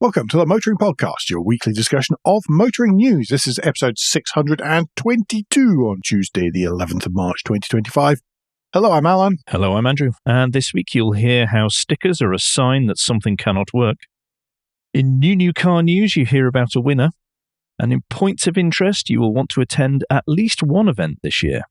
Welcome to the Motoring Podcast, your weekly discussion of motoring news. This is episode 622 on Tuesday, the 11th of March, 2025. Hello, I'm Alan. Hello, I'm Andrew. And this week you'll hear how stickers are a sign that something cannot work. In new car news, you hear about a winner. And in points of interest, you will want to attend at least one event this year.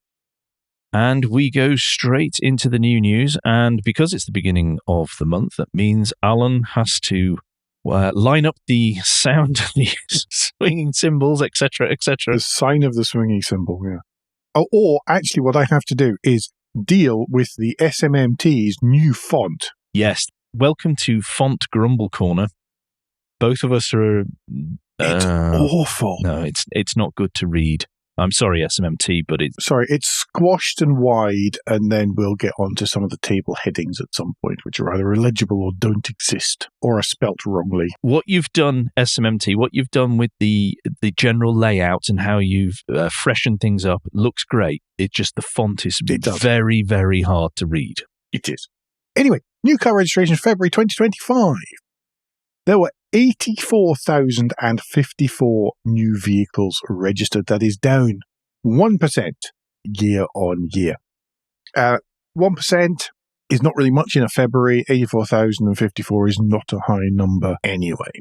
And we go straight into the new news. And because it's the beginning of the month, that means Alan has to line up the sound of the swinging cymbals, etc., etc. The sign of the swinging cymbal, yeah. Or actually what I have to do is deal with the SMMT's new font. Yes. Welcome to Font Grumble Corner. Both of us are... It's awful. No, it's not good to read. I'm sorry, SMMT, but it's... Sorry, it's squashed and wide, and then we'll get on to some of the table headings at some point, which are either illegible or don't exist, or are spelt wrongly. What you've done, SMMT, what you've done with the general layout and how you've freshened things up looks great. It's just the font is very, very hard to read. It is. Anyway, new car registration February 2025. There were 84,054 new vehicles registered. That is down 1% year on year. 1% is not really much in a February. 84,054 is not a high number anyway.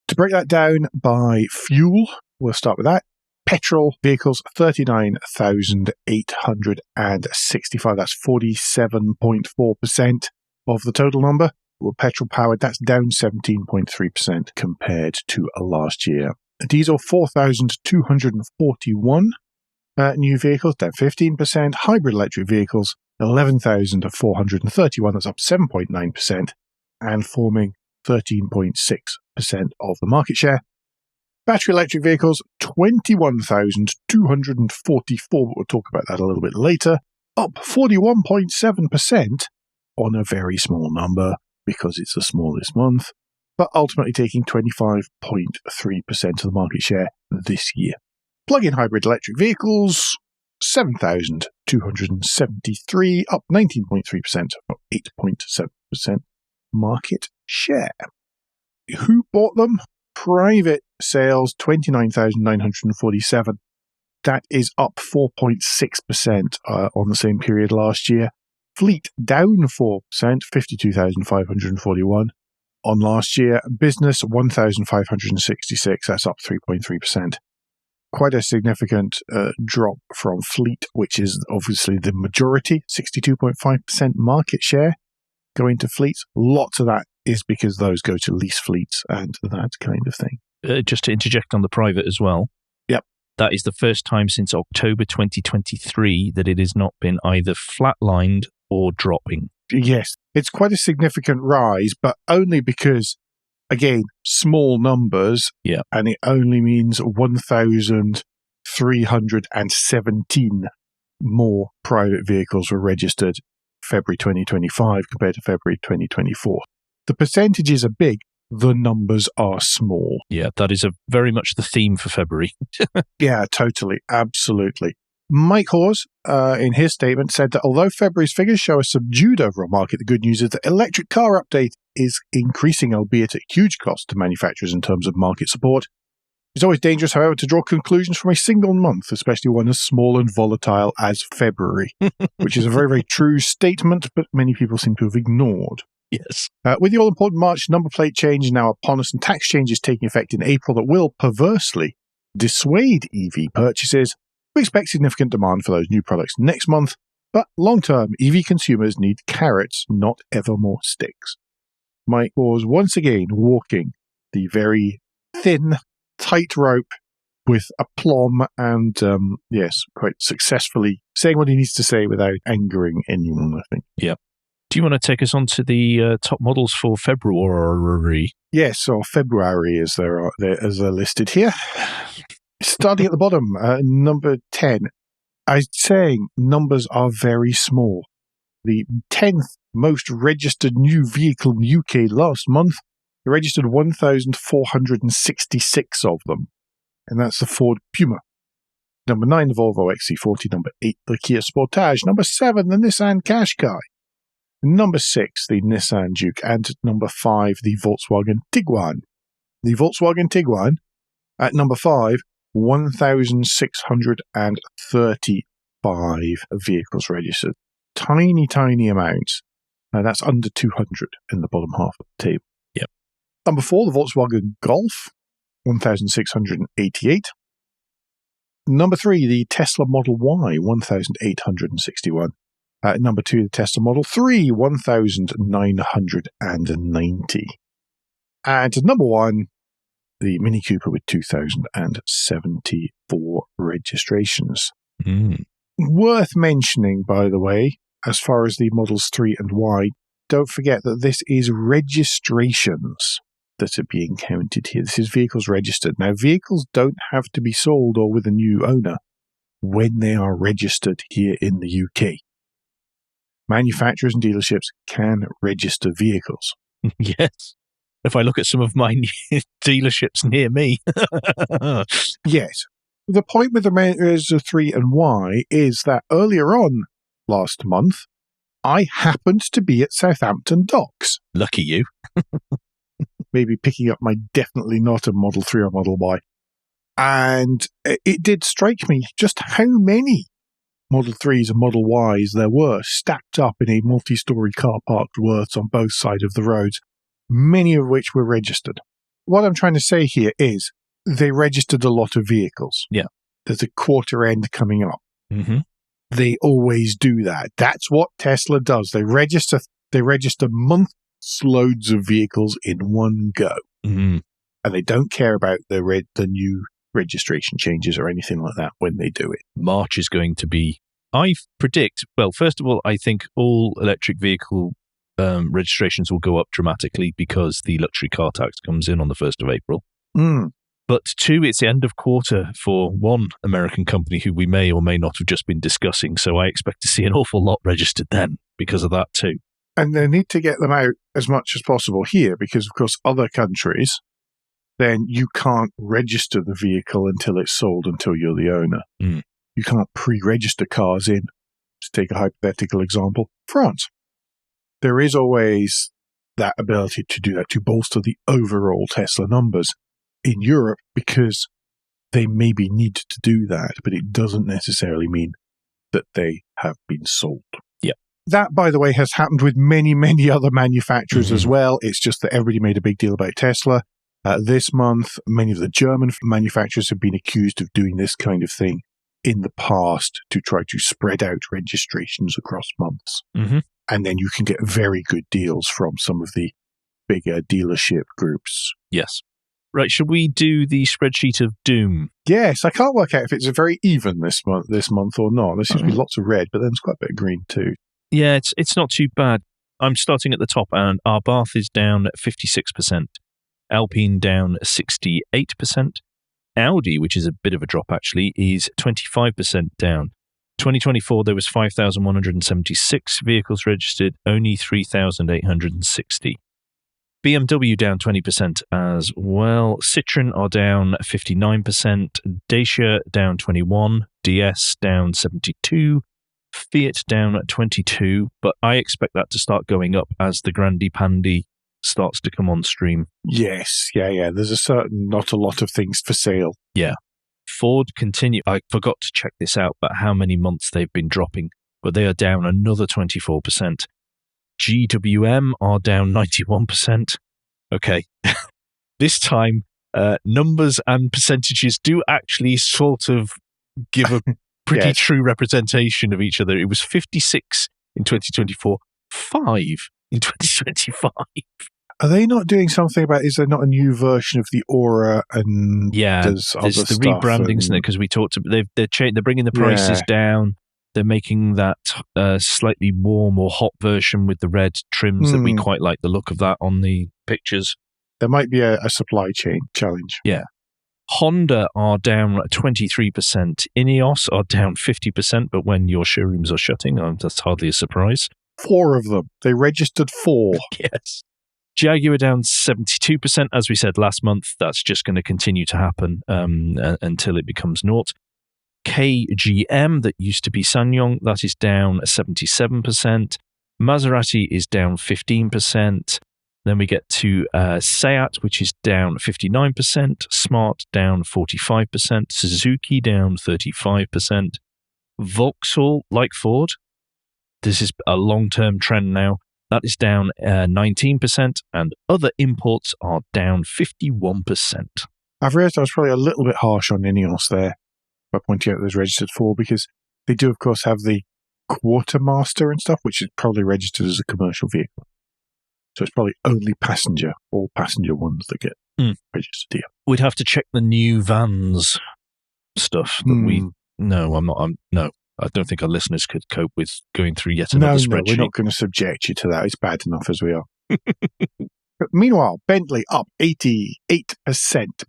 To break that down by fuel, we'll start with that. Petrol vehicles, 39,865. That's 47.4% of the total number. Well, petrol powered, that's down 17.3% compared to last year. Diesel, 4,241 new vehicles, down 15%. Hybrid electric vehicles, 11,431, that's up 7.9%, and forming 13.6% of the market share. Battery electric vehicles, 21,244, but we'll talk about that a little bit later, up 41.7% on a very small number, because it's the smallest month, but ultimately taking 25.3% of the market share this year. Plug-in hybrid electric vehicles, 7,273, up 19.3%, or 8.7% market share. Who bought them? Private sales, 29,947. That is up 4.6% on the same period last year. Fleet down 4%, 52,541 on last year. Business 1,566, that's up 3.3%. Quite a significant drop from fleet, which is obviously the majority, 62.5% market share going to fleets. Lots of that is because those go to lease fleets and that kind of thing. Just to interject on the private as well. Yep. That is the first time since October 2023 that it has not been either flatlined or dropping. Yes, it's quite a significant rise, but only because, again, small numbers, and it only means 1,317 more private vehicles were registered February 2025 compared to February 2024. The percentages are big, the numbers are small. Yeah, that is very much the theme for February. Yeah, totally, absolutely. Mike Hawes, in his statement, said that although February's figures show a subdued overall market, the good news is that electric car uptake is increasing, albeit at huge cost to manufacturers in terms of market support. It's always dangerous, however, to draw conclusions from a single month, especially one as small and volatile as February, which is a very, very true statement, but many people seem to have ignored. Yes. With the all-important March number plate change now upon us and tax changes taking effect in April that will perversely dissuade EV purchases, we expect significant demand for those new products next month, but long-term, EV consumers need carrots, not ever more sticks. Mike was once again walking the very thin tightrope with aplomb and, quite successfully saying what he needs to say without angering anyone, I think. Yeah. Do you want to take us on to the top models for February? Yes, or February as they're listed here. Starting at the bottom, number 10. I'm saying numbers are very small. The 10th most registered new vehicle in the UK last month, they registered 1,466 of them. And that's the Ford Puma. Number 9, the Volvo XC40. Number 8, the Kia Sportage. Number 7, the Nissan Qashqai. Number 6, the Nissan Juke. And number 5, the Volkswagen Tiguan. The Volkswagen Tiguan at number 5, 1,635 vehicles registered. Tiny, tiny amounts. That's under 200 in the bottom half of the table. Yep. Number 4, the Volkswagen Golf, 1,688. Number 3, the Tesla Model Y, 1,861. Number 2, the Tesla Model 3, 1,990. And number 1, the Mini Cooper with 2,074 registrations. Worth mentioning, by the way, as far as the Models 3 and Y, don't forget that this is registrations that are being counted here. This is vehicles registered. Now, vehicles don't have to be sold or with a new owner when they are registered here in the UK. Manufacturers and dealerships can register vehicles. Yes. If I look at some of my dealerships near me. Yes. The point with the Mazda 3 and Y is that earlier on last month, I happened to be at Southampton Docks. Lucky you. Maybe picking up my definitely not a Model 3 or Model Y. And it did strike me just how many Model 3s and Model Ys there were stacked up in a multi-storey car park worth on both sides of the roads, many of which were registered. What I'm trying to say here is they registered a lot of vehicles. Yeah. There's a quarter end coming up. Mm-hmm. They always do that. That's what Tesla does. They register months loads of vehicles in one go. Mm-hmm. And they don't care about the new registration changes or anything like that when they do it. March is going to be, I predict, well, first of all, I think all electric vehicle registrations will go up dramatically because the luxury car tax comes in on the 1st of April. But 2, it's the end of quarter for one American company who we may or may not have just been discussing. So I expect to see an awful lot registered then because of that too. And they need to get them out as much as possible here because, of course, other countries, then you can't register the vehicle until it's sold, until you're the owner. You can't pre-register cars in, to take a hypothetical example, France. There is always that ability to do that, to bolster the overall Tesla numbers in Europe because they maybe need to do that, but it doesn't necessarily mean that they have been sold. Yeah. That, by the way, has happened with many, many other manufacturers as well. It's just that everybody made a big deal about Tesla. This month, many of the German manufacturers have been accused of doing this kind of thing in the past to try to spread out registrations across months. And then you can get very good deals from some of the bigger dealership groups. Yes. Right, should we do the spreadsheet of doom? Yes, I can't work out if it's a very even this month or not. There seems to be lots of red, but then there's quite a bit of green too. Yeah, it's not too bad. I'm starting at the top, and our Bath is down 56%. Alpine down 68%. Audi, which is a bit of a drop actually, is 25% down. 2024, there was 5,176 vehicles registered, only 3,860. BMW down 20% as well. Citroën are down 59%. Dacia down 21%. DS down 72%. Fiat down 22%. But I expect that to start going up as the Grandi Pandi starts to come on stream. Yes, yeah. There's not a lot of things for sale. Yeah. Ford continue. I forgot to check this out, but how many months they've been dropping. But they are down another 24%. GWM are down 91%. Okay. This time, numbers and percentages do actually sort of give a pretty true representation of each other. It was 56 in 2024, 5 in 2025. Are they not doing something about, is there not a new version of the Aura and there's the rebranding, isn't it? Because we talked about, they're bringing the prices down. They're making that slightly warm or hot version with the red trims that we quite like the look of that on the pictures. There might be a supply chain challenge. Yeah. Honda are down 23%. Ineos are down 50%, but when your showrooms are shutting, that's hardly a surprise. 4 of them. They registered 4. Yes. Jaguar down 72%. As we said last month, that's just going to continue to happen until it becomes naught. KGM, that used to be SsangYong, that is down 77%. Maserati is down 15%. Then we get to Seat, which is down 59%. Smart down 45%. Suzuki down 35%. Vauxhall, like Ford, this is a long-term trend now. That is down 19%, and other imports are down 51%. I've realised I was probably a little bit harsh on Ineos there by pointing out there's registered for, because they do, of course, have the Quartermaster and stuff, which is probably registered as a commercial vehicle. So it's probably only all passenger ones that get registered here. We'd have to check the new vans stuff that we... No, no. I don't think our listeners could cope with going through yet another spreadsheet. No, we're not going to subject you to that. It's bad enough as we are. But meanwhile, Bentley up 88%,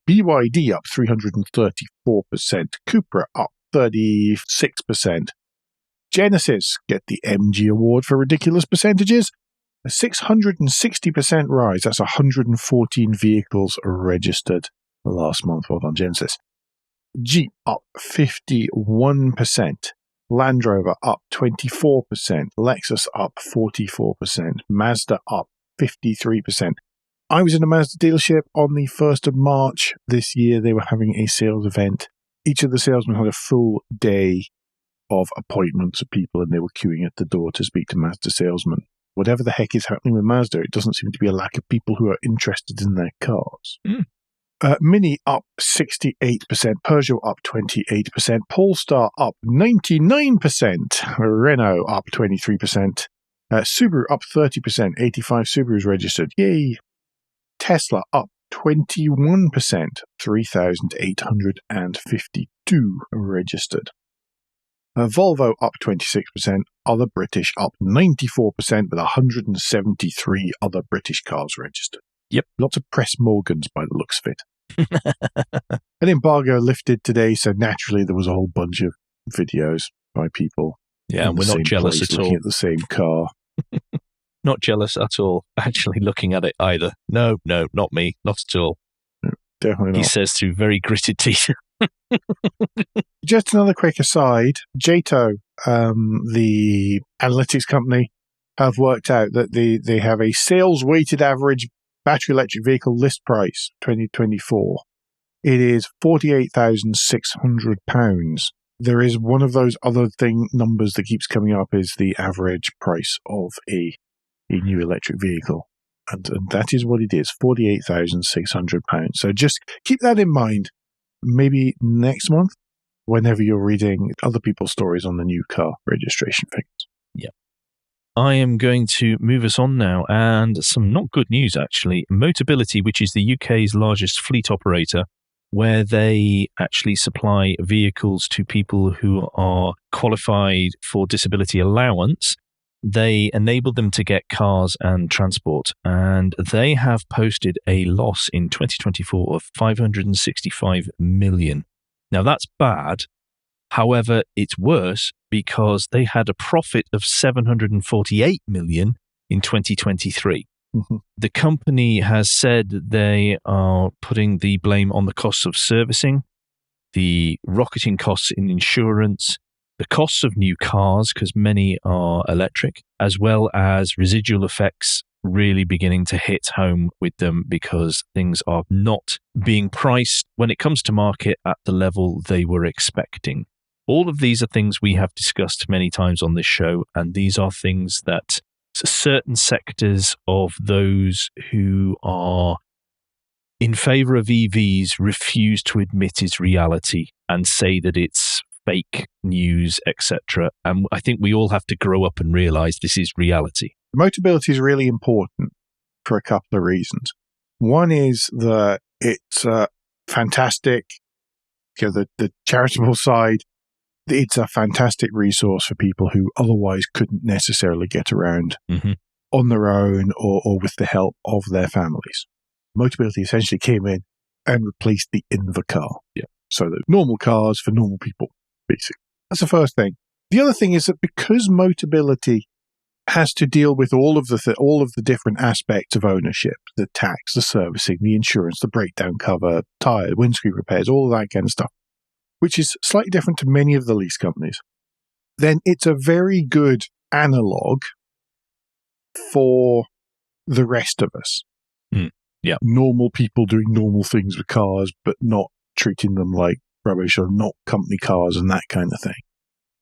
BYD up 334%, Cupra up 36%. Genesis get the MG award for ridiculous percentages. A 660% rise. That's 114 vehicles registered last month. Well done, Genesis. Jeep up 51%. Land Rover up 24%. Lexus up 44%. Mazda up 53%. I was in a Mazda dealership on the 1st of March this year. They were having a sales event. Each of the salesmen had a full day of appointments of people, and they were queuing at the door to speak to Mazda salesmen. Whatever the heck is happening with Mazda, it doesn't seem to be a lack of people who are interested in their cars. Mini up 68%, Peugeot up 28%, Polestar up 99%, Renault up 23%, Subaru up 30%, 85 Subarus registered, yay! Tesla up 21%, 3,852 registered. Volvo up 26%, other British up 94% with 173 other British cars registered. Yep. Lots of Press Morgans by the looks of it. An embargo lifted today, so naturally there was a whole bunch of videos by people. Yeah, and we're not jealous at all. Looking at the same car. Not jealous at all, actually looking at it either. No, not me, not at all. No, definitely not. He says through very gritted teeth. Just another quick aside, JATO, the analytics company, have worked out that they have a sales weighted average battery electric vehicle list price 2024. It is £48,600. There is one of those other numbers that keeps coming up is the average price of a new electric vehicle. And that is what it is, £48,600. So just keep that in mind. Maybe next month, whenever you're reading other people's stories on the new car registration figures. Yeah. I am going to move us on now, and some not good news, actually. MOTABILITY, which is the UK's largest fleet operator, where they actually supply vehicles to people who are qualified for disability allowance. They enable them to get cars and transport, and they have posted a loss in 2024 of 565 million. Now, that's bad. However, it's worse because they had a profit of 748 million in 2023. Mm-hmm. The company has said they are putting the blame on the costs of servicing, the rocketing costs in insurance, the costs of new cars, because many are electric, as well as residual effects really beginning to hit home with them because things are not being priced when it comes to market at the level they were expecting. All of these are things we have discussed many times on this show, and these are things that certain sectors of those who are in favor of EVs refuse to admit is reality and say that it's fake news, etc. And I think we all have to grow up and realize this is reality. MOTABILITY is really important for a couple of reasons. One is that it's fantastic, the charitable side. It's a fantastic resource for people who otherwise couldn't necessarily get around on their own or with the help of their families. MOTABILITY essentially came in and replaced the Invacar. Yeah. So that normal cars for normal people, basically. That's the first thing. The other thing is that because MOTABILITY has to deal with all of the different aspects of ownership, the tax, the servicing, the insurance, the breakdown cover, tire, windscreen repairs, all of that kind of stuff, which is slightly different to many of the lease companies, then it's a very good analog for the rest of us. Yeah. Normal people doing normal things with cars, but not treating them like rubbish or not company cars and that kind of thing.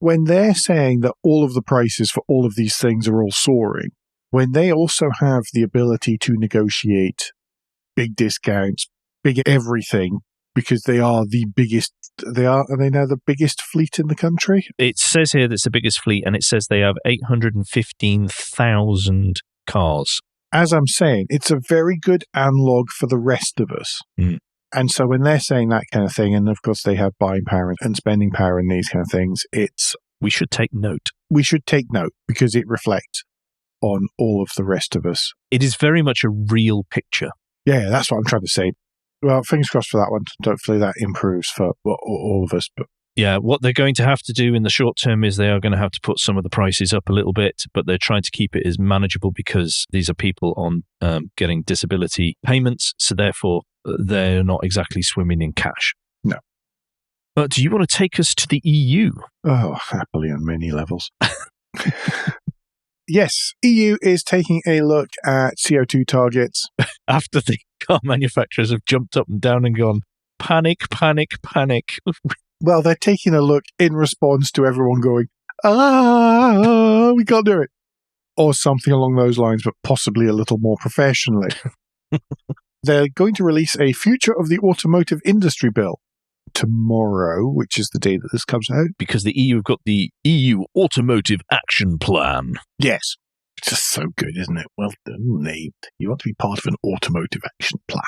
When they're saying that all of the prices for all of these things are all soaring, when they also have the ability to negotiate big discounts, big everything, because they are the biggest, are they now the biggest fleet in the country? It says here that's the biggest fleet, and it says they have 815,000 cars. As I'm saying, it's a very good analog for the rest of us. And so when they're saying that kind of thing, and of course they have buying power and spending power and these kind of things, we should take note. We should take note because it reflects on all of the rest of us. It is very much a real picture. Yeah, that's what I'm trying to say. Well, fingers crossed for that one. Hopefully that improves for all of us. But yeah, what they're going to have to do in the short term is they are going to have to put some of the prices up a little bit, but they're trying to keep it as manageable because these are people on getting disability payments, so therefore they're not exactly swimming in cash. No. But do you want to take us to the EU? Oh, happily on many levels. Yes, EU is taking a look at CO2 targets. After the car manufacturers have jumped up and down and gone, panic, panic, panic. Well, they're taking a look in response to everyone going, we can't do it. Or something along those lines, but possibly a little more professionally. They're going to release a Future of the Automotive Industry bill tomorrow, which is the day that this comes out. Because the EU have got the EU Automotive Action Plan. Yes. It's just so good, isn't it? Well named. You want to be part of an automotive action plan.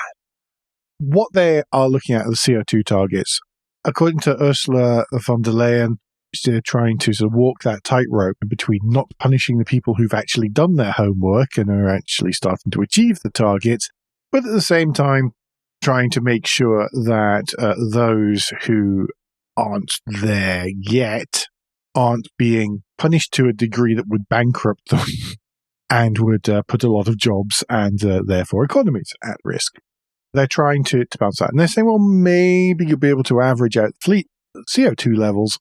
What they are looking at are the CO2 targets. According to Ursula von der Leyen, they're trying to sort of walk that tightrope between not punishing the people who've actually done their homework and are actually starting to achieve the targets, but at the same time trying to make sure that those who aren't there yet aren't being punished to a degree that would bankrupt them and would put a lot of jobs and therefore economies at risk. They're trying to balance that. And they're saying, well, maybe you'll be able to average out fleet CO2 levels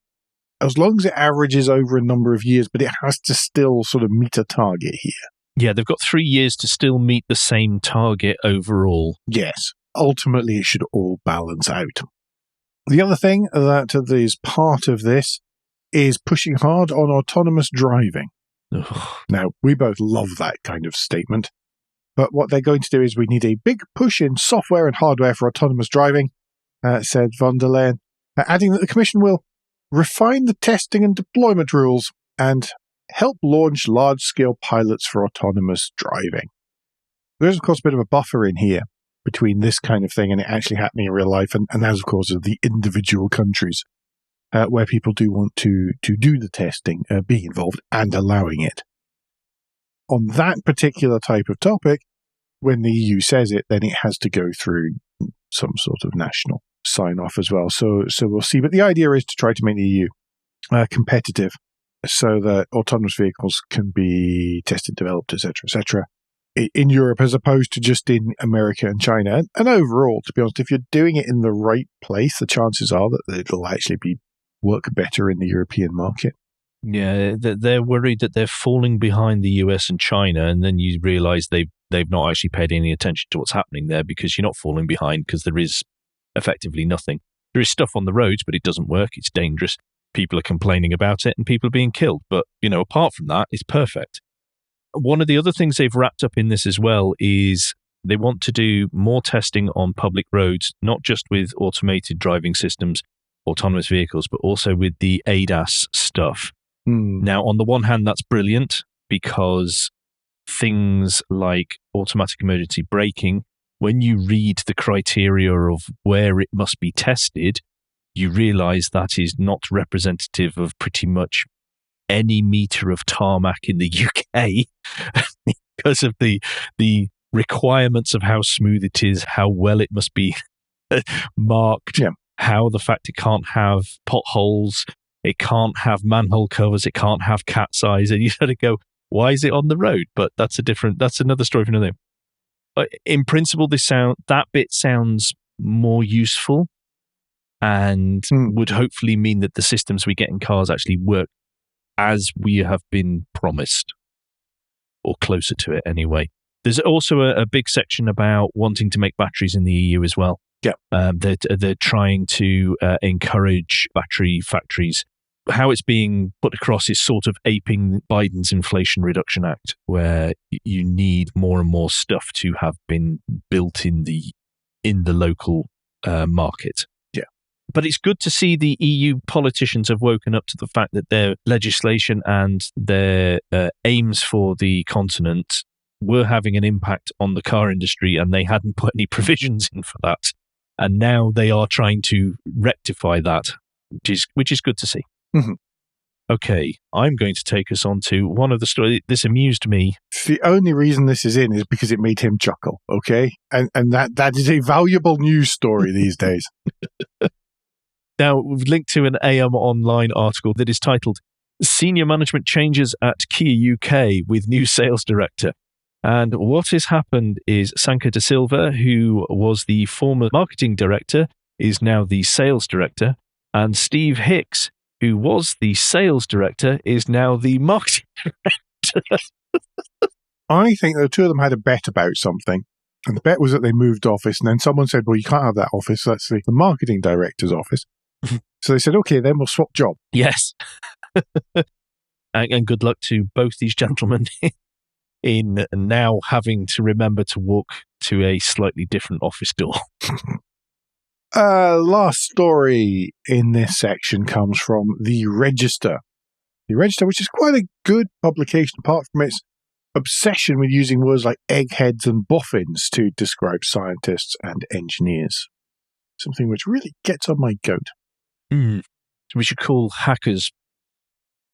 as long as it averages over a number of years, but it has to still sort of meet a target here. Yeah, they've got 3 years to still meet the same target overall. Yes. Ultimately, it should all balance out. The other thing that is part of this is pushing hard on autonomous driving. Ugh. Now, we both love that kind of statement. But what they're going to do is we need a big push in software and hardware for autonomous driving, said von der Leyen, adding that the Commission will refine the testing and deployment rules and help launch large-scale pilots for autonomous driving. There's, of course, a bit of a buffer in here between this kind of thing and it actually happening in real life, and that, of course, are the individual countries where people do want to do the testing, be involved, and allowing it. On that particular type of topic, when the EU says it, then it has to go through some sort of national sign-off as well. So we'll see. But the idea is to try to make the EU competitive so that autonomous vehicles can be tested, developed, etc., in Europe as opposed to just in America and China. And overall, to be honest, if you're doing it in the right place, the chances are that it'll actually work better in the European market. Yeah, they're worried that they're falling behind the US and China, and then you realise they've not actually paid any attention to what's happening there because you're not falling behind because there is effectively nothing. There is stuff on the roads, but it doesn't work. It's dangerous. People are complaining about it and people are being killed. But, apart from that, it's perfect. One of the other things they've wrapped up in this as well is they want to do more testing on public roads, not just with automated driving systems, autonomous vehicles, but also with the ADAS stuff. Now, on the one hand, that's brilliant because things like automatic emergency braking, when you read the criteria of where it must be tested, you realize that is not representative of pretty much any meter of tarmac in the UK because of the requirements of how smooth it is, how well it must be marked, how the fact it can't have potholes, it can't have manhole covers, it can't have cat's eyes, and you sort of go, why is it on the road? But that's another story for another day. But in principle, that bit sounds more useful and would hopefully mean that the systems we get in cars actually work as we have been promised. or closer to it anyway. There's also a big section about wanting to make batteries in the EU as well. Yeah. They're trying to encourage battery factories. How it's being put across is sort of aping Biden's Inflation Reduction Act, where you need more and more stuff to have been built in the local market. Yeah. But it's good to see the EU politicians have woken up to the fact that their legislation and their aims for the continent were having an impact on the car industry, and they hadn't put any provisions in for that. And now they are trying to rectify that, which is good to see. Mm-hmm. Okay, I'm going to take us on to one of the stories. This amused me. The only reason this is in is because it made him chuckle, okay? And that is a valuable news story these days. Now, we've linked to an AM Online article that is titled Senior Management Changes at Kia UK with New Sales Director. And what has happened is Sanka De Silva, who was the former marketing director, is now the sales director. And Steve Hicks, who was the sales director, is now the marketing director. I think the two of them had a bet about something. And the bet was that they moved office. And then someone said, well, you can't have that office. That's the marketing director's office. So they said, okay, then we'll swap job. Yes. And good luck to both these gentlemen in now having to remember to walk to a slightly different office door. Last story in this section comes from The Register. The Register, which is quite a good publication, apart from its obsession with using words like eggheads and boffins to describe scientists and engineers. Something which really gets on my goat. So we should call hackers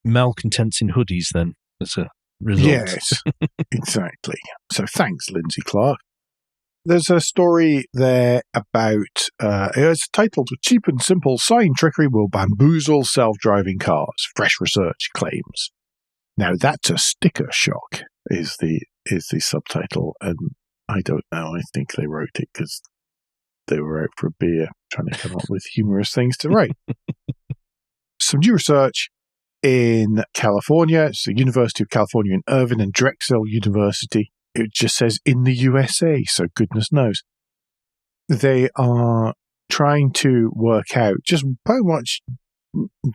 malcontents in hoodies then, as a result. Yes, exactly. So thanks, Lindsay Clark. There's a story there about, it's titled Cheap and Simple Sign Trickery Will Bamboozle Self-Driving Cars, Fresh Research Claims. Now that's a sticker shock, is the subtitle, and I don't know, I think they wrote it because they were out for a beer trying to come up with humorous things to write. Some new research in California, it's the University of California in Irvine and Drexel University. It just says in the USA, so goodness knows. They are trying to work out just how much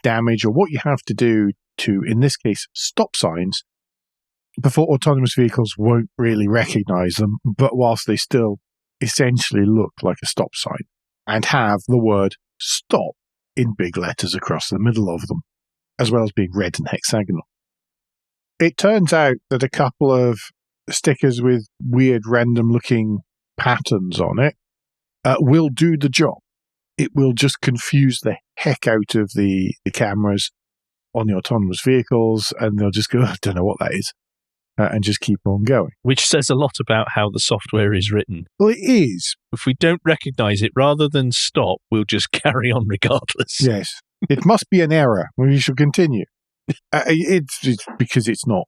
damage or what you have to do to, in this case, stop signs before autonomous vehicles won't really recognize them, but whilst they still essentially look like a stop sign and have the word stop in big letters across the middle of them, as well as being red and hexagonal. It turns out that a couple of stickers with weird random looking patterns on it will do the job. It will just confuse the heck out of the cameras on the autonomous vehicles, and they'll just go, I don't know what that is, and just keep on going. Which says a lot about how the software is written. Well, it is. If we don't recognize it, rather than stop, we'll just carry on regardless. Yes. It must be an error. We shall continue. It's because it's not,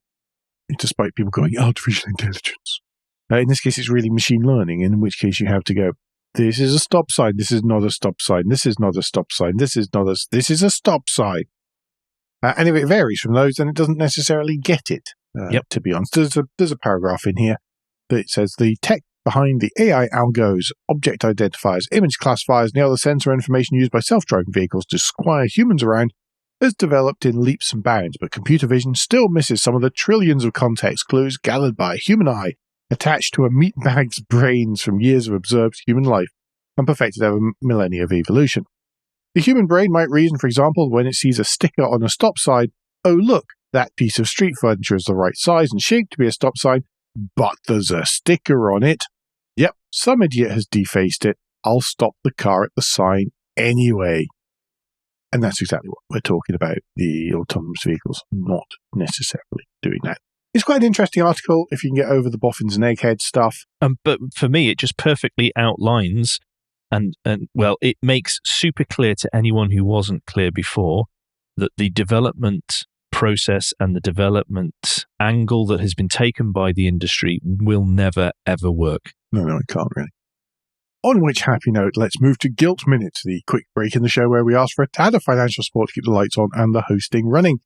despite people going, artificial intelligence. In this case, it's really machine learning, in which case you have to go, this is a stop sign, this is not a stop sign, this is not a stop sign, this is a stop sign. And if it varies from those, then it doesn't necessarily get it, to be honest. There's a paragraph in here that says the tech behind the AI algos, object identifiers, image classifiers, and the other sensor information used by self-driving vehicles to squire humans around has developed in leaps and bounds, but computer vision still misses some of the trillions of context clues gathered by a human eye attached to a meatbag's brains from years of observed human life and perfected over millennia of evolution. The human brain might reason, for example, when it sees a sticker on a stop sign, oh look, that piece of street furniture is the right size and shape to be a stop sign, but there's a sticker on it. Yep, some idiot has defaced it. I'll stop the car at the sign anyway. And that's exactly what we're talking about, the autonomous vehicles not necessarily doing that. It's quite an interesting article if you can get over the boffins and egghead stuff. But for me, it just perfectly outlines and well, it makes super clear to anyone who wasn't clear before that the development process and the development angle that has been taken by the industry will never, ever work. No, it can't really. On which happy note, let's move to Guilt Minutes, the quick break in the show where we ask for a tad of financial support to keep the lights on and the hosting running.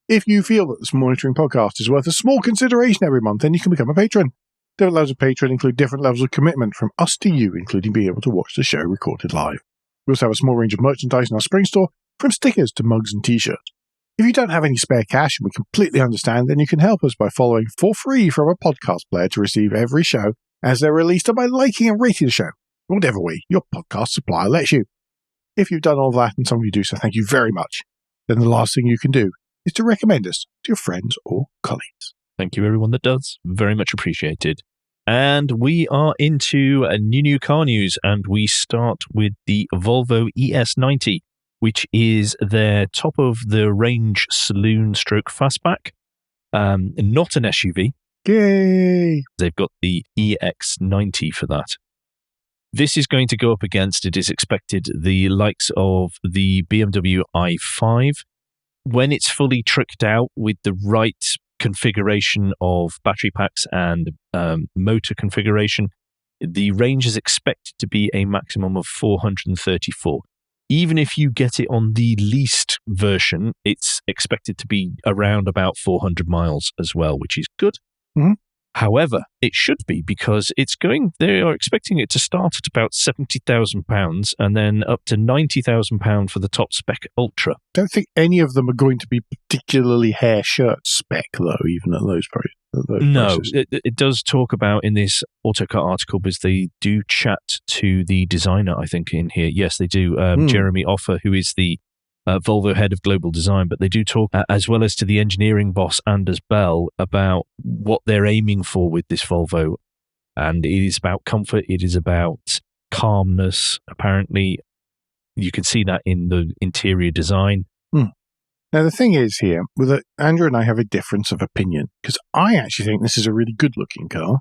If you feel that this monitoring podcast is worth a small consideration every month, then you can become a patron. Different levels of patron include different levels of commitment from us to you, including being able to watch the show recorded live. We also have a small range of merchandise in our spring store, from stickers to mugs and t-shirts. If you don't have any spare cash, and we completely understand, then you can help us by following for free from a podcast player to receive every show as they're released, or by liking and rating the show, whatever way your podcast supplier lets you. If you've done all that, and some of you do so, thank you very much. Then the last thing you can do is to recommend us to your friends or colleagues. Thank you, everyone that does. Very much appreciated. And we are into a new car news, and we start with the Volvo ES90, which is their top-of-the-range saloon/fastback. Not an SUV. Yay! They've got the EX90 for that. This is going to go up against, it is expected, the likes of the BMW i5. When it's fully tricked out with the right configuration of battery packs and motor configuration, the range is expected to be a maximum of 434. Even if you get it on the leased version, it's expected to be around about 400 miles as well, which is good. Mm-hmm. However, it should be, because they are expecting it to start at about £70,000 and then up to £90,000 for the top spec Ultra. Don't think any of them are going to be particularly hair shirt spec, though, even at those prices. No, it does talk about in this Autocar article, because they do chat to the designer, I think, in here. Yes, they do. Jeremy Offer, who is the Volvo head of global design, but they do talk, as well as to the engineering boss, Anders Bell, about what they're aiming for with this Volvo. And it is about comfort. It is about calmness. Apparently, you can see that in the interior design. Now, the thing is here, with Andrew and I have a difference of opinion, because I actually think this is a really good-looking car,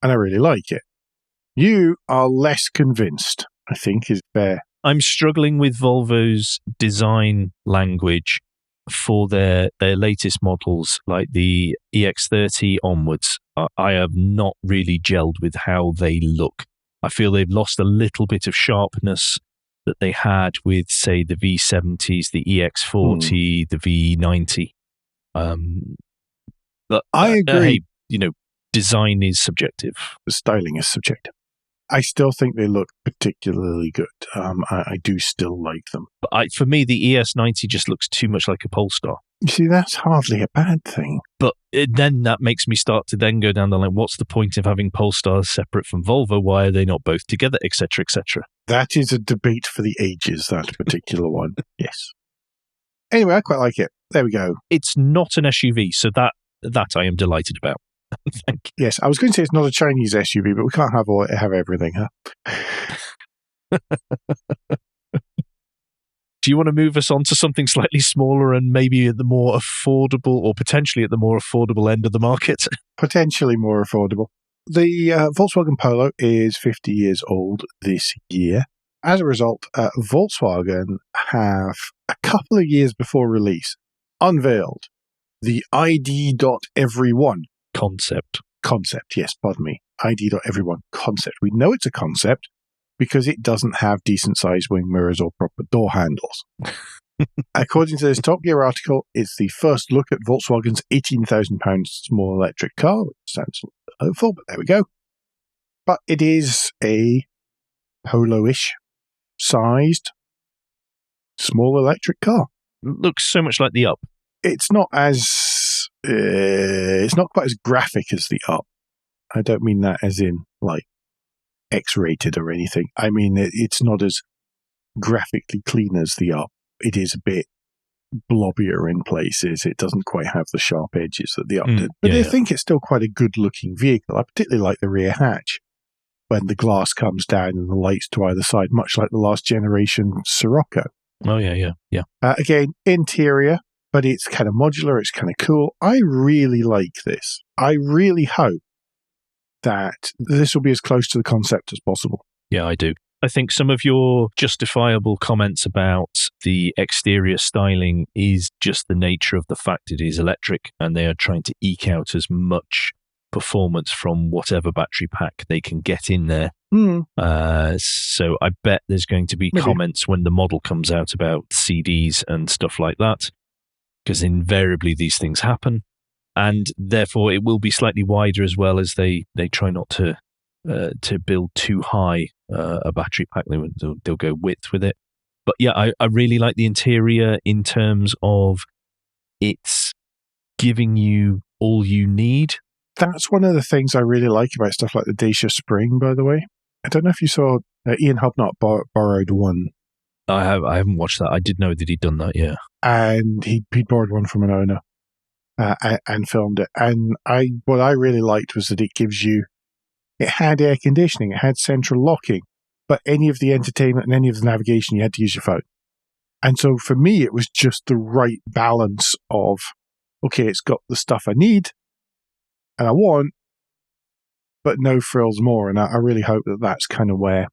and I really like it. You are less convinced, I think, is fair. I'm struggling with Volvo's design language for their latest models, like the EX30 onwards. I have not really gelled with how they look. I feel they've lost a little bit of sharpness that they had with, say, the V70s, the EX40, the V90. But I agree. Design is subjective. The styling is subjective. I still think they look particularly good. I do still like them. But for me, the ES90 just looks too much like a Polestar. You see, that's hardly a bad thing. But then that makes me start to then go down the line, what's the point of having Polestars separate from Volvo? Why are they not both together, etc., etc.? That is a debate for the ages, that particular one. Yes. Anyway, I quite like it. There we go. It's not an SUV, so that I am delighted about. Thank you. Yes, I was going to say it's not a Chinese SUV, but we can't have everything, huh? Do you want to move us on to something slightly smaller and maybe at the more affordable, or potentially at the more affordable end of the market? Potentially more affordable. The Volkswagen Polo is 50 years old this year. As a result, Volkswagen have, a couple of years before release, unveiled the ID.Every1 Concept, yes, pardon me. ID.Every1 concept. We know it's a concept because it doesn't have decent-sized wing mirrors or proper door handles. According to this Top Gear article, it's the first look at Volkswagen's £18,000 small electric car, which sounds hopeful, but there we go. But it is a Polo-ish sized small electric car. Looks so much like the Up. It's not quite as graphic as the Up. I don't mean that as in like X-rated or anything. I mean it's not as graphically clean as the Up. It is a bit blobbier in places. It doesn't quite have the sharp edges that the Up did. But I think it's still quite a good-looking vehicle. I particularly like the rear hatch when the glass comes down and the lights to either side, much like the last generation Sirocco. Oh, yeah. Again, interior, but it's kind of modular. It's kind of cool. I really like this. I really hope that this will be as close to the concept as possible. Yeah, I do. I think some of your justifiable comments about the exterior styling is just the nature of the fact it is electric, and they are trying to eke out as much performance from whatever battery pack they can get in there. So I bet there's going to be comments when the model comes out about CDs and stuff like that. because invariably these things happen. And therefore, it will be slightly wider as well, as they try not to build too high a battery pack. They'll go width with it. But yeah, I really like the interior in terms of it's giving you all you need. That's one of the things I really like about stuff like the Dacia Spring, by the way. I don't know if you saw Ian Hubnott borrowed one. I haven't watched that. I did know that he'd done that, yeah. And he borrowed one from an owner and filmed it. And what I really liked was that it had air conditioning, it had central locking, but any of the entertainment and any of the navigation, you had to use your phone. And so for me, it was just the right balance of, okay, it's got the stuff I need and I want, but no frills more. And I really hope that that's kind of where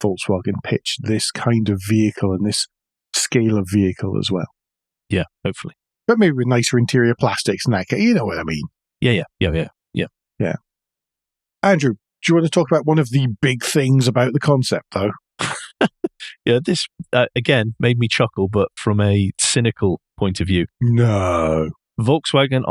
Volkswagen pitched this kind of vehicle and this scale of vehicle as well. Yeah, hopefully. But maybe with nicer interior plastics and that, you know what I mean? Yeah. Andrew, do you want to talk about one of the big things about the concept, though? Yeah, this, again, made me chuckle, but from a cynical point of view. No. Volkswagen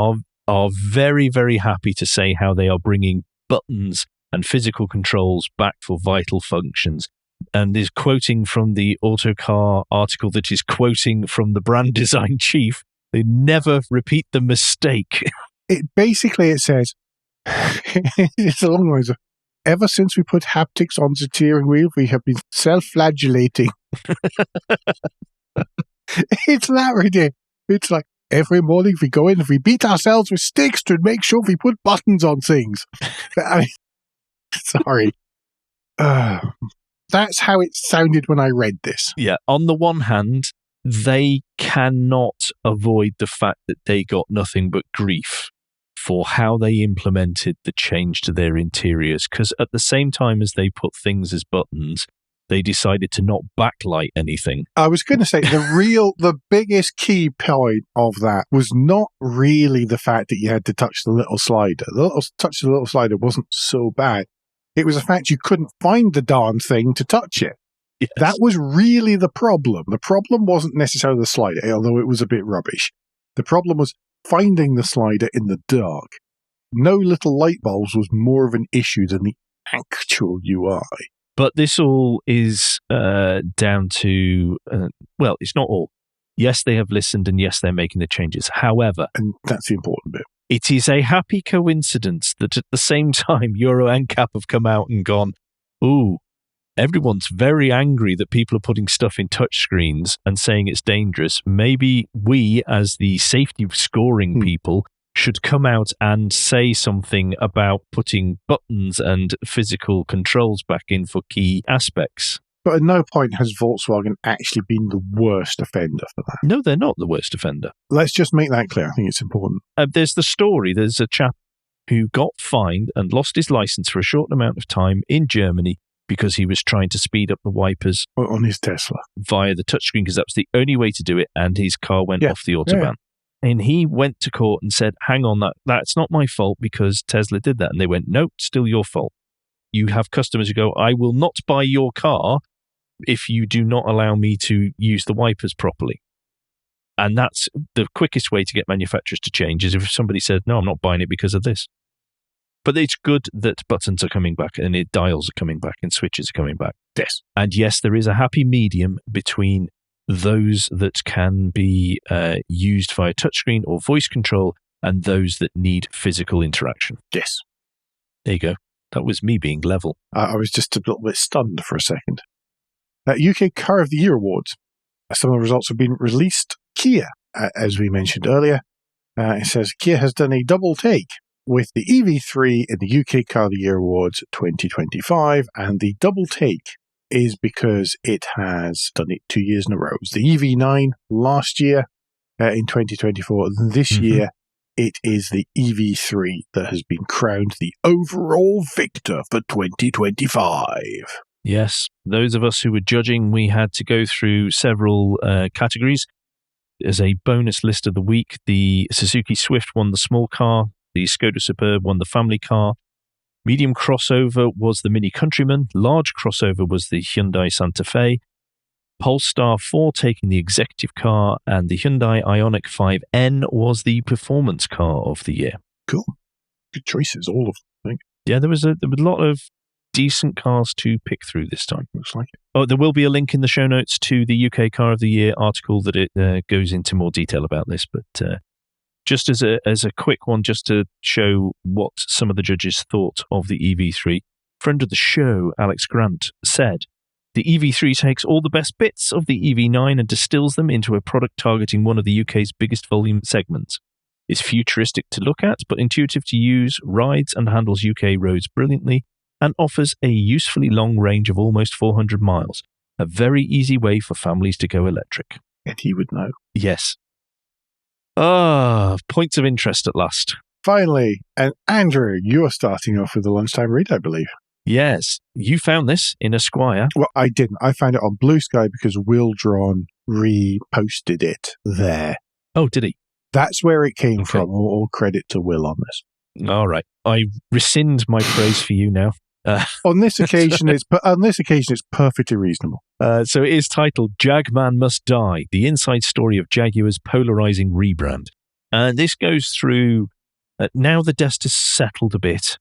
are very, very happy to say how they are bringing buttons and physical controls back for vital functions. And is quoting from the Autocar article that is quoting from the brand design chief. They never repeat the mistake. It says, it's a long way. Ever since we put haptics on the steering wheel, we have been self-flagellating. It's that ridiculous. It's like every morning we go in and we beat ourselves with sticks to make sure we put buttons on things. I mean, sorry. That's how it sounded when I read this. Yeah. On the one hand, they cannot avoid the fact that they got nothing but grief for how they implemented the change to their interiors, because at the same time as they put things as buttons, they decided to not backlight anything. I was going to say, the biggest key point of that was not really the fact that you had to touch the little slider. Touch the little slider wasn't so bad. It was the fact you couldn't find the darn thing to touch it. Yes. That was really the problem. The problem wasn't necessarily the slider, although it was a bit rubbish. The problem was finding the slider in the dark. No little light bulbs was more of an issue than the actual UI. But this all is down to, well, it's not all. Yes, they have listened, and yes, they're making the changes. However, and that's the important bit. It is a happy coincidence that at the same time Euro NCAP have come out and gone, ooh, everyone's very angry that people are putting stuff in touchscreens and saying it's dangerous. Maybe we, as the safety scoring people, should come out and say something about putting buttons and physical controls back in for key aspects. But at no point has Volkswagen actually been the worst offender for that. No, they're not the worst offender. Let's just make that clear. I think it's important. There's the story. There's a chap who got fined and lost his license for a short amount of time in Germany because he was trying to speed up the wipers on his Tesla via the touchscreen, because that was the only way to do it, and his car went off the Autobahn. Yeah. And he went to court and said, hang on, that's not my fault because Tesla did that. And they went, no, still your fault. You have customers who go, I will not buy your car if you do not allow me to use the wipers properly. And that's the quickest way to get manufacturers to change, is if somebody says, no, I'm not buying it because of this. But it's good that buttons are coming back and dials are coming back and switches are coming back. Yes. And yes, there is a happy medium between those that can be used via touchscreen or voice control and those that need physical interaction. Yes. There you go. That was me being level. I was just a little bit stunned for a second. UK Car of the Year Awards. Some of the results have been released. Kia, as we mentioned earlier, it says Kia has done a double take with the EV3 in the UK Car of the Year Awards 2025, and the double take is because it has done it 2 years in a row. It was the EV9 last year in 2024. This year, it is the EV3 that has been crowned the overall victor for 2025. Yes, those of us who were judging, we had to go through several categories. As a bonus list of the week, the Suzuki Swift won the small car, the Skoda Superb won the family car, medium crossover was the Mini Countryman, large crossover was the Hyundai Santa Fe, Polestar 4 taking the executive car, and the Hyundai Ioniq 5N was the performance car of the year. Cool. Good choices, all of them, I think. Yeah, there was a lot of decent cars to pick through this time. Looks like it. Oh, there will be a link in the show notes to the UK Car of the Year article that it goes into more detail about this. But just as a quick one, just to show what some of the judges thought of the EV3, friend of the show, Alex Grant, said, the EV3 takes all the best bits of the EV9 and distills them into a product targeting one of the UK's biggest volume segments. It's futuristic to look at, but intuitive to use, rides and handles UK roads brilliantly, and offers a usefully long range of almost 400 miles. A very easy way for families to go electric. And he would know. Yes. Points of interest at last. Finally, and Andrew, you are starting off with the lunchtime read, I believe. Yes. You found this in Esquire. Well, I didn't. I found it on Blue Sky because Will Drawn reposted it there. Oh, did he? That's where it came from. All credit to Will on this. All right. I rescind my praise for you now. On this occasion, it's perfectly reasonable. So it is titled "Jagman Must Die: The Inside Story of Jaguar's Polarizing Rebrand," and this goes through. Now the dust has settled a bit,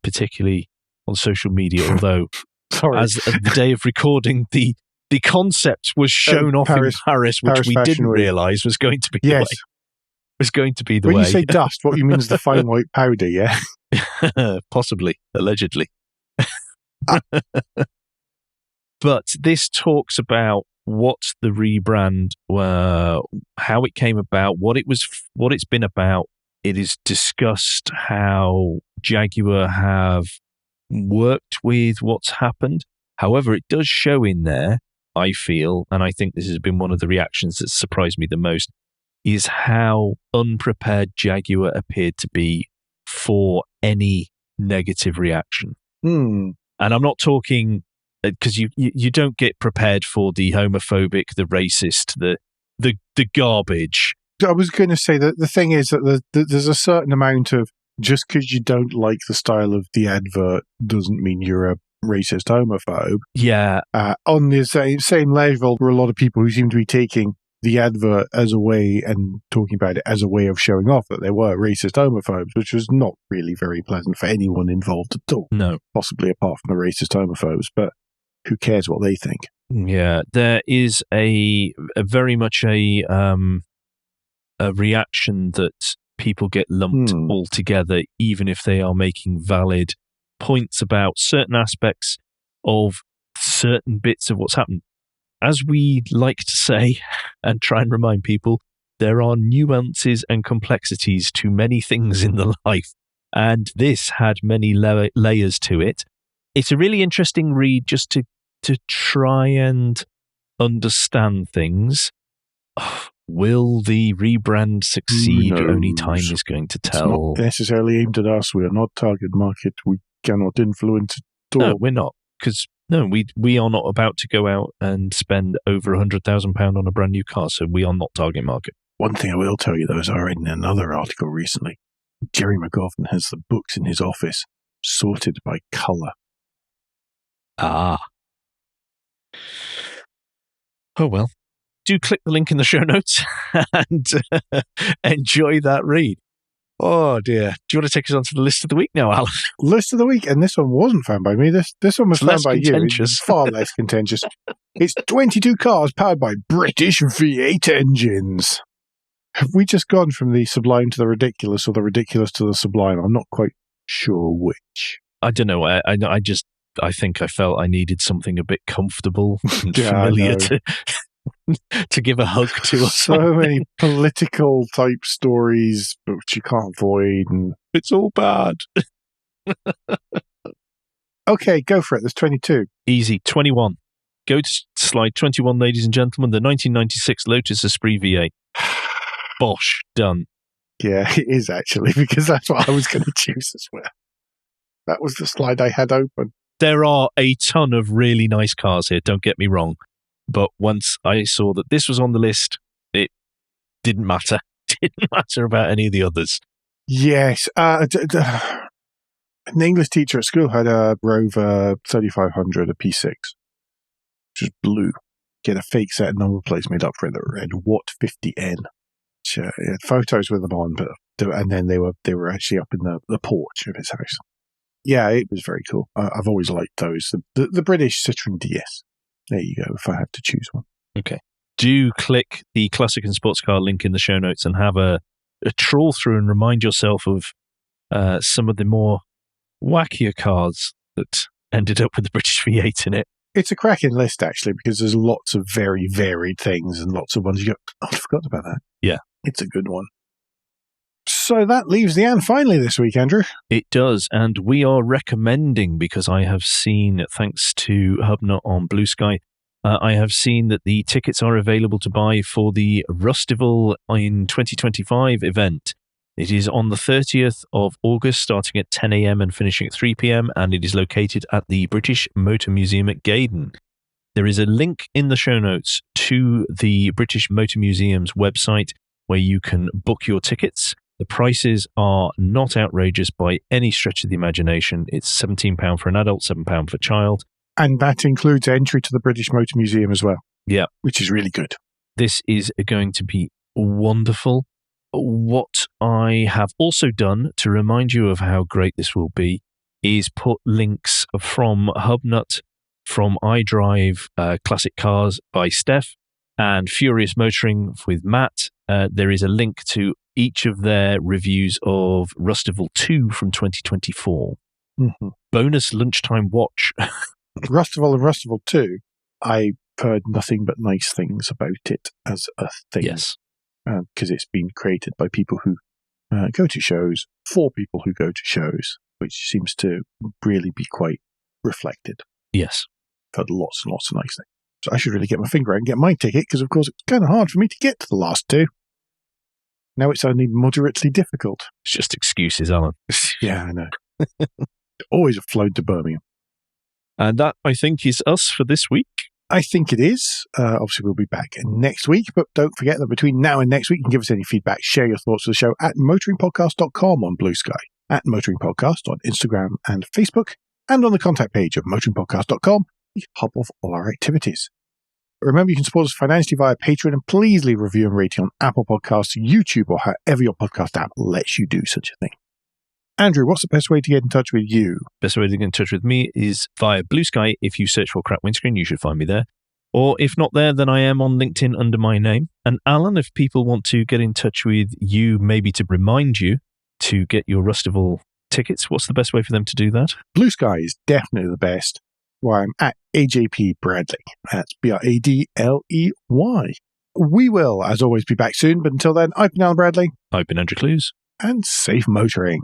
particularly on social media. Although, as of the day of recording, the concept was shown off in Paris, which we didn't realise was going to be the way. Was going to be the way. When you say dust, what you mean is the fine white powder, yeah? Possibly, allegedly. But this talks about what the rebrand, how it came about, what it's been about. It is discussed how Jaguar have worked with what's happened. However, it does show in there, I feel, and I think this has been one of the reactions that surprised me the most, is how unprepared Jaguar appeared to be for any negative reaction. And I'm not talking, because you don't get prepared for the homophobic, the racist, the garbage. I was going to say that the thing is that there's a certain amount of, just because you don't like the style of the advert doesn't mean you're a racist homophobe. Yeah. On the same level, there are a lot of people who seem to be taking the advert as a way and talking about it as a way of showing off that they were racist homophobes, which was not really very pleasant for anyone involved at all. No. Possibly apart from the racist homophobes, but who cares what they think? Yeah, there is a very much a reaction that people get lumped all together, even if they are making valid points about certain aspects of certain bits of what's happened. As we like to say, and try and remind people, there are nuances and complexities to many things in the life, and this had many layers to it. It's a really interesting read just to try and understand things. Will the rebrand succeed? Only time is going to tell. It's not necessarily aimed at us. We are not target market. We cannot influence it. No, we're not. Because we are not about to go out and spend over £100,000 on a brand new car, so we are not target market. One thing I will tell you, though, is I read in another article recently, Jerry McGovern has the books in his office sorted by colour. Ah. Oh, well. Do click the link in the show notes and enjoy that read. Oh, dear. Do you want to take us on to the list of the week now, Alan? List of the week, and this one wasn't found by me. This one was found by you. It's far less contentious. It's 22 cars powered by British V8 engines. Have we just gone from the sublime to the ridiculous, or the ridiculous to the sublime? I'm not quite sure which. I don't know. I think I felt I needed something a bit comfortable and familiar to give a hug to. So many political type stories, which you can't avoid, and it's all bad. Okay, go for it. There's 22. Easy. 21. Go to slide 21, ladies and gentlemen. The 1996 Lotus Esprit V8. Bosh. Done. Yeah, it is actually, because that's what I was going to choose as well. That was the slide I had open. There are a ton of really nice cars here, don't get me wrong. But once I saw that this was on the list, it didn't matter. It didn't matter about any of the others. Yes. An English teacher at school had a Rover 3500, a P6, which was blue. get a fake set of number plates made up for it that read Watt 50N. Which, had photos with them on, and then they were actually up in the porch of his house. Yeah, it was very cool. I've always liked those. The British Citroen DS. There you go, if I had to choose one. Okay. Do click the Classic and Sports Car link in the show notes and have a trawl through and remind yourself of some of the more wackier cars that ended up with the British V8 in it. It's a cracking list, actually, because there's lots of very varied things and lots of ones you go, oh, I forgot about that. Yeah. It's a good one. So that leaves the And Finally this week, Andrew. It does, and we are recommending, because I have seen, thanks to Hubnut on Blue Sky, I have seen that the tickets are available to buy for the Rustival in 2025 event. It is on the 30th of August, starting at 10 a.m. and finishing at 3 p.m., and it is located at the British Motor Museum at Gaydon. There is a link in the show notes to the British Motor Museum's website where you can book your tickets. The prices are not outrageous by any stretch of the imagination. It's £17 for an adult, £7 for a child. And that includes entry to the British Motor Museum as well. Yeah. Which is really good. This is going to be wonderful. What I have also done to remind you of how great this will be is put links from Hubnut, from iDrive, Classic Cars by Steph, and Furious Motoring with Matt. There is a link to each of their reviews of Rustival 2 from 2024. Mm-hmm. Bonus lunchtime watch. Rustival and Rustival 2, I've heard nothing but nice things about it as a thing. Yes. Because it's been created by people who go to shows, for people who go to shows, which seems to really be quite reflected. Yes. I've heard lots and lots of nice things. So I should really get my finger out and get my ticket, because of course it's kind of hard for me to get to the last two. Now it's only moderately difficult. It's just excuses, Alan. Yeah, I know. Always flown to Birmingham. And that, I think, is us for this week. I think it is. Obviously, we'll be back next week, but don't forget that between now and next week, you can give us any feedback, share your thoughts of the show at motoringpodcast.com on Blue Sky, at Motoring Podcast on Instagram and Facebook, and on the contact page of motoringpodcast.com, the hub of all our activities. Remember, you can support us financially via Patreon, and please leave a review and rating on Apple Podcasts, YouTube, or however your podcast app lets you do such a thing. Andrew, what's the best way to get in touch with you? Best way to get in touch with me is via Blue Sky. If you search for Crack Windscreen, you should find me there. Or if not there, then I am on LinkedIn under my name. And Alan, if people want to get in touch with you, maybe to remind you to get your Rustival tickets, what's the best way for them to do that? Blue Sky is definitely the best. Where I'm at AJP Bradley. That's BRADLEY. We will, as always, be back soon. But until then, I've been Alan Bradley. I've been Andrew Clues. And safe motoring.